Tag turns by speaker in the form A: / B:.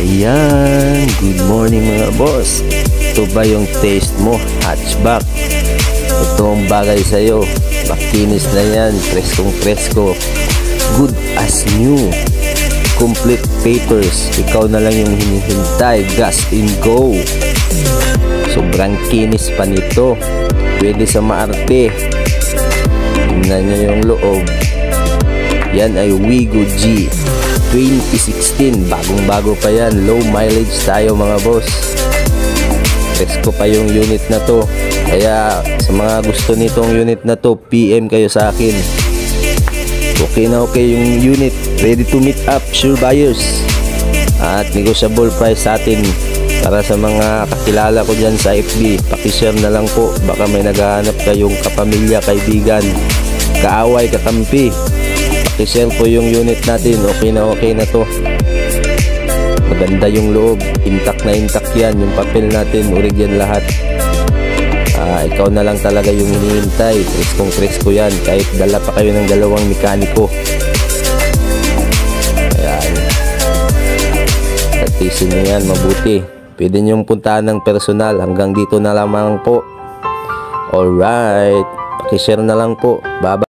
A: Ayan, good morning mga boss. Ito ba yung taste mo? Hatchback. Ito ang bagay sa'yo. Makinis na yan, preskong presko. Good as new. Complete papers. Ikaw na lang yung hinihintay. Gas and go. Sobrang kinis pa nito. Pwede sa maarte. Tingnan nyo yung loob. Yan ay Wigo G 2016, bagong-bago pa yan. Low mileage tayo mga boss. Presko pa yung unit na to. Kaya sa mga gusto nitong unit na to, PM kayo sa akin. Okay na okay yung unit. Ready to meet up, sure buyers. At negotiable price sa atin. Para sa mga kakilala ko dyan sa FB, pakishare na lang po. Baka may naghahanap kayong kapamilya, kaibigan, kaaway, kakampi. Pakishare po yung unit natin. Okay na to. Maganda yung loob. Intact na intact yan. Yung papel natin, original lahat. Ikaw na lang talaga yung hinihintay. Preskong presko yan. Kahit dala pa kayo ng dalawang mekaniko. Ayan. Tatisin nyo yan mabuti. Pwede nyong puntahan ng personal. Hanggang dito na lamang po. Alright. Pakishare na lang po. Bye-bye.